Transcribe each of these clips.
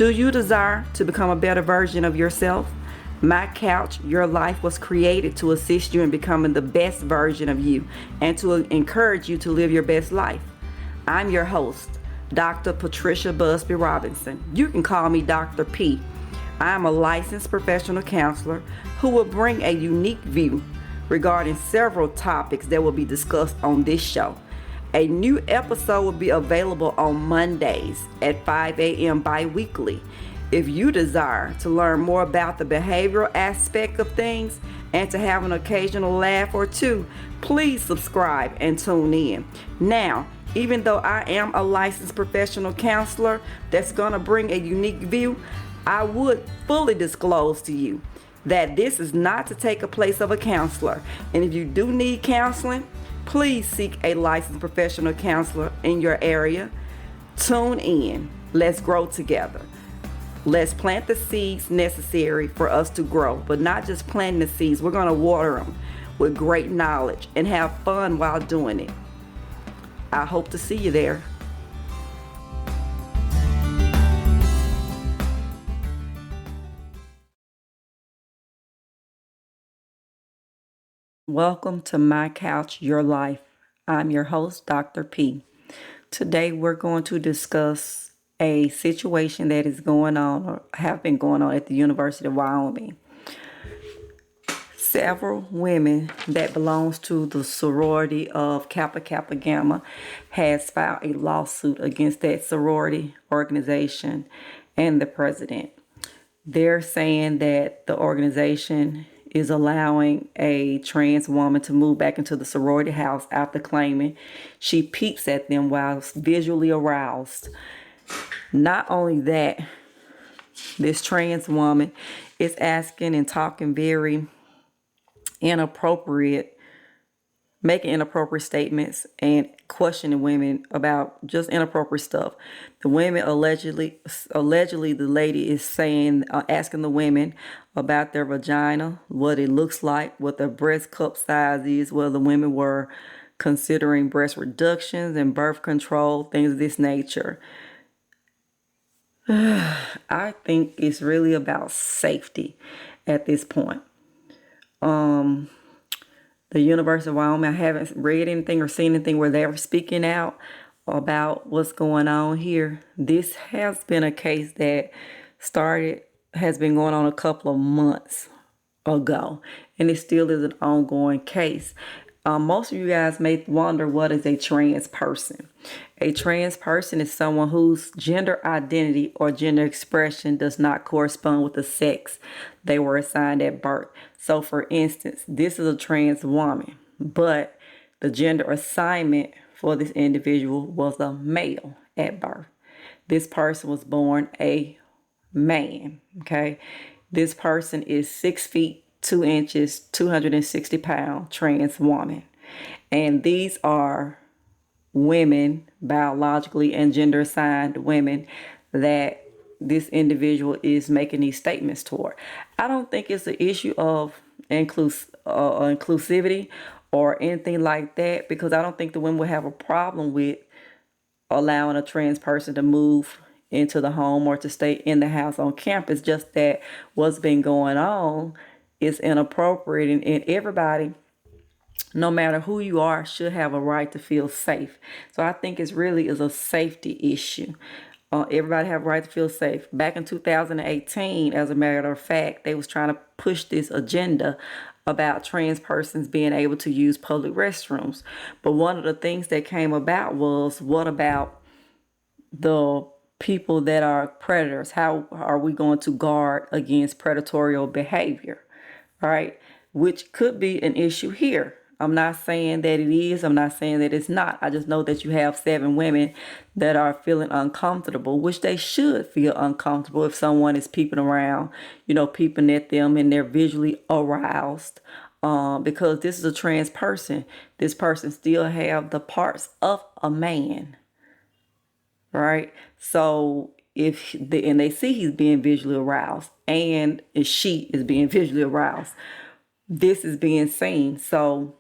Do you desire to become a better version of yourself? My Couch, Your Life was created to assist you in becoming the best version of you and to encourage you to live your best life. I'm your host, Dr. Patricia Busby-Robinson. You can call me Dr. P. I'm a licensed professional counselor who will bring a unique view regarding several topics that will be discussed on this show. A new episode will be available on Mondays at 5 a.m. bi-weekly. If you desire to learn more about the behavioral aspect of things and to have an occasional laugh or two, please subscribe and tune in. Now, even though I am a licensed professional counselor that's going to bring a unique view, I would fully disclose to you that this is not to take a place of a counselor. And if you do need counseling, please seek a licensed professional counselor in your area. Tune in. Let's grow together. Let's plant the seeds necessary for us to grow, but not just planting the seeds. We're going to water them with great knowledge and have fun while doing it. I hope to see you there. Welcome to My Couch, Your Life. I'm your host, Dr. P. Today we're going to discuss a situation that is going on or have been going on at the University of Wyoming. Several women that belongs to the sorority of Kappa Kappa Gamma has filed a lawsuit against that sorority organization and the president. They're saying that the organization is allowing a trans woman to move back into the sorority house after claiming she peeks at them while visually aroused. Not only that, this trans woman is asking and talking very inappropriate, making inappropriate statements and questioning women about just inappropriate stuff. The women allegedly the lady is saying, asking the women about their vagina, what it looks like, what their breast cup size is, whether the women were considering breast reductions and birth control, things of this nature. I think it's really about safety at this point. The University of Wyoming, I haven't read anything or seen anything where they're speaking out about what's going on here. This has been a case that has been going on a couple of months ago, and it still is an ongoing case. Most of you guys may wonder, what is a trans person? A trans person is someone whose gender identity or gender expression does not correspond with the sex they were assigned at birth. So for instance, this is a trans woman, but the gender assignment for this individual was a male at birth. This person was born a man, okay? This person is 6 feet 2 inches, 260 pound trans woman. And these are women, biologically and gender assigned women, that this individual is making these statements toward. I don't think it's an issue of inclusivity or anything like that, because I don't think the women would have a problem with allowing a trans person to move into the home or to stay in the house on campus. Just that what's been going on is inappropriate, and everybody, no matter who you are, should have a right to feel safe. So I think it really is a safety issue. Everybody have a right to feel safe. Back in 2018, as a matter of fact, they was trying to push this agenda about trans persons being able to use public restrooms. But one of the things that came about was, what about the people that are predators? How are we going to guard against predatory behavior? Right? Which could be an issue here. I'm not saying that it is. I'm not saying that it's not. I just know that you have 7 women that are feeling uncomfortable, which they should feel uncomfortable if someone is peeping around, peeping at them and they're visually aroused. Because this is a trans person. This person still have the parts of a man. Right? So and they see he's being visually aroused, and she is being visually aroused, this is being seen. So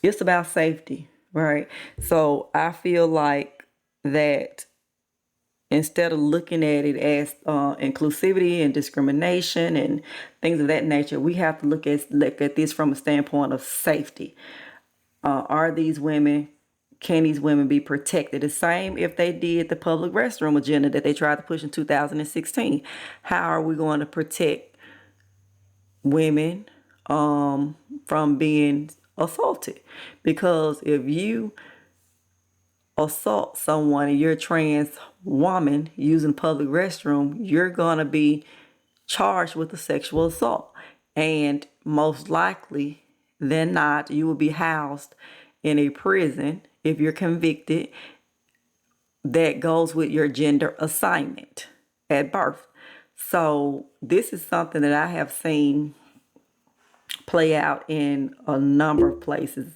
it's about safety, right? So I feel like that instead of looking at it as inclusivity and discrimination and things of that nature, we have to look at this from a standpoint of safety. Are these women, can these women be protected? The same if they did the public restroom agenda that they tried to push in 2016. How are we going to protect women from being assaulted? Because if you assault someone and you're a trans woman using public restroom, you're going to be charged with a sexual assault. And most likely than not, you will be housed in a prison if you're convicted that goes with your gender assignment at birth. So this is something that I have seen play out in a number of places.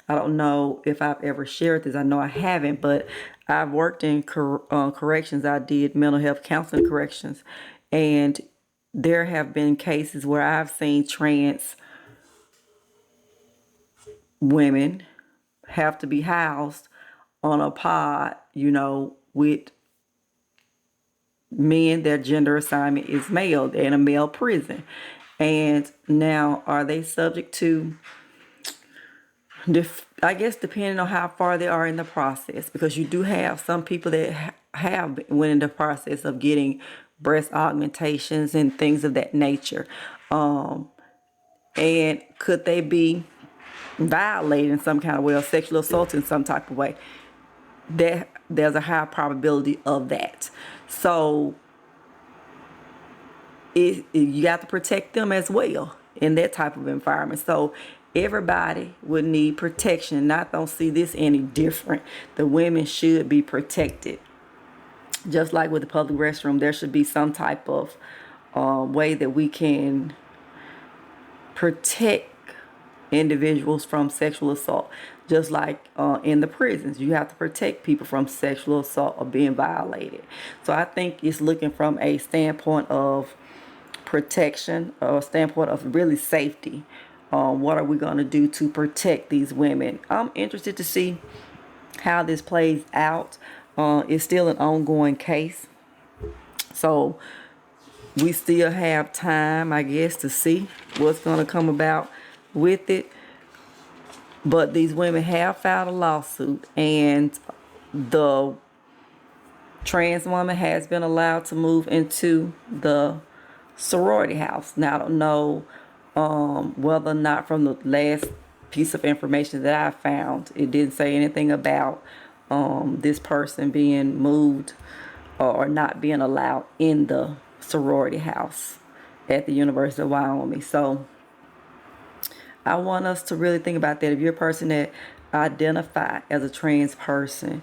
I don't know if I've ever shared this. I know I haven't, but I've worked in corrections. I did mental health counseling corrections, and there have been cases where I've seen trans women have to be housed on a pod, with men, their gender assignment is male, they're in a male prison. And now, are they subject to, I guess, depending on how far they are in the process, because you do have some people that have went in the process of getting breast augmentations and things of that nature. And could they be violated in some kind of way or sexual assault in some type of way? There's a high probability of that. So you got to protect them as well in that type of environment. So everybody would need protection. I don't see this any different. The women should be protected. Just like with the public restroom, there should be some type of way that we can protect individuals from sexual assault. Just like in the prisons, you have to protect people from sexual assault or being violated. So I think it's looking from a standpoint of protection, or a standpoint of really safety. What are we going to do to protect these women? I'm interested to see how this plays out. It's still an ongoing case, so we still have time, I guess, to see what's going to come about with it. But these women have filed a lawsuit, and the trans woman has been allowed to move into the sorority house. Now, I don't know whether or not, from the last piece of information that I found, it didn't say anything about this person being moved or not being allowed in the sorority house at the University of Wyoming. So I want us to really think about that. If you're a person that identify as a trans person,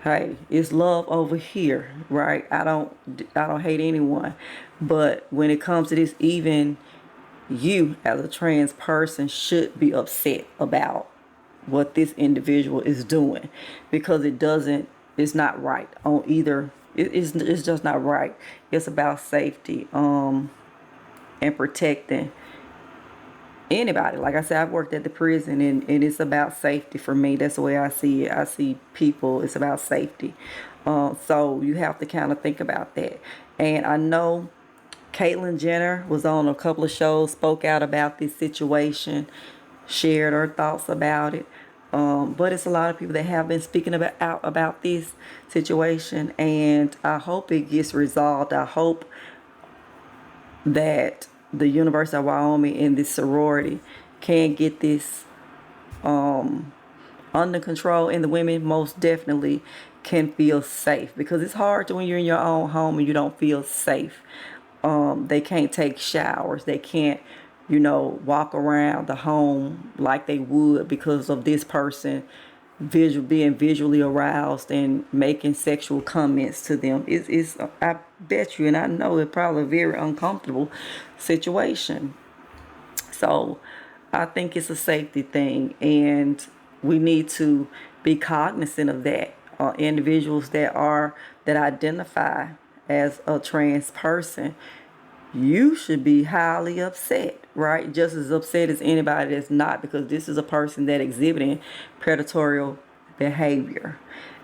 hey, it's love over here, right? I don't hate anyone, but when it comes to this, even you as a trans person should be upset about what this individual is doing, because it's not right on either. It's just not right. It's about safety and protecting anybody. Like I said, I've worked at the prison, and it's about safety for me. That's the way I see it. I see people, it's about safety. So you have to kind of think about that. And I know Caitlyn Jenner was on a couple of shows, spoke out about this situation, shared her thoughts about it. But it's a lot of people that have been speaking out about this situation, and I hope it gets resolved. I hope that the University of Wyoming and this sorority can get this under control, and the women most definitely can feel safe, because it's hard when you're in your own home and you don't feel safe. They can't take showers. They can't, walk around the home like they would because of this person being visually aroused and making sexual comments to them. It's I bet you, and I know it's probably a very uncomfortable situation. So I think it's a safety thing, and we need to be cognizant of that. Individuals that identify as a trans person, you should be highly upset, right? Just as upset as anybody that's not, because this is a person that exhibiting predatory behavior.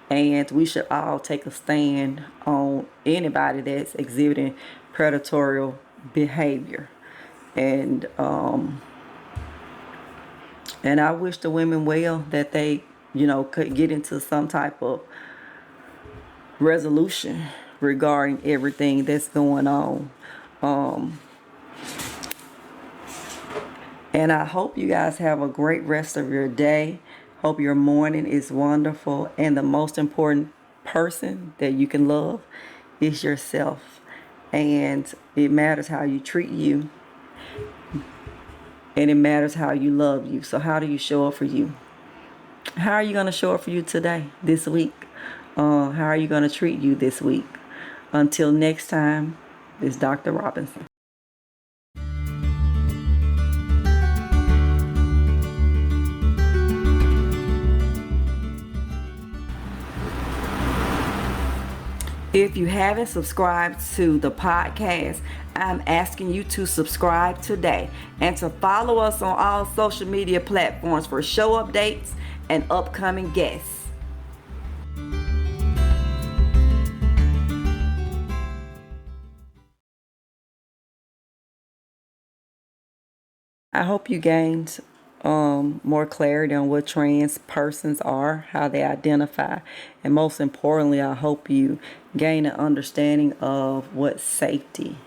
And we should all take a stand on anybody that's exhibiting predatory behavior. And I wish the women well, that they, could get into some type of resolution regarding everything that's going on. And I hope you guys have a great rest of your day. Hope your morning is wonderful. And the most important person that you can love is yourself. And it matters how you treat you. And it matters how you love you. So how do you show up for you? How are you going to show up for you today, this week? How are you going to treat you this week? Until next time, it's Dr. Robinson. If you haven't subscribed to the podcast, I'm asking you to subscribe today and to follow us on all social media platforms for show updates and upcoming guests. I hope you gained more clarity on what trans persons are, how they identify, and most importantly, I hope you gain an understanding of what safety.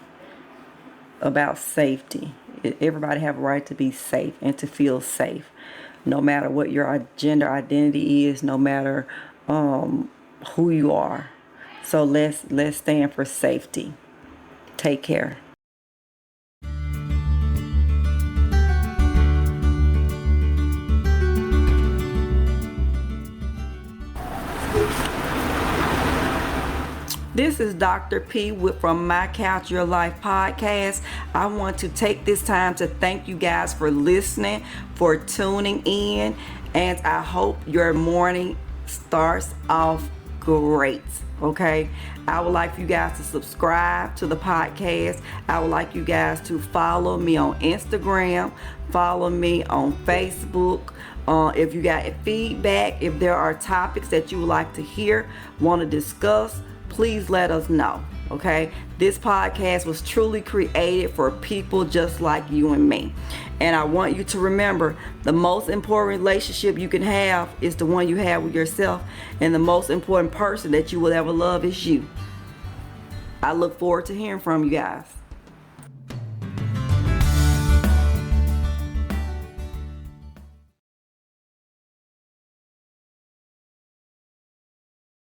Everybody have a right to be safe and to feel safe, no matter what your gender identity is, no matter who you are. So let's stand for safety. Take care. This is Dr. P from My Couch Your Life podcast. I want to take this time to thank you guys for listening, for tuning in, and I hope your morning starts off great. Okay, I would like for you guys to subscribe to the podcast. I would like you guys to follow me on Instagram, follow me on Facebook. If you got feedback, if there are topics that you would like to hear, want to discuss, please let us know. Okay, this podcast was truly created for people just like you and me, and I want you to remember, the most important relationship you can have is the one you have with yourself, and the most important person that you will ever love is you. I look forward to hearing from you guys.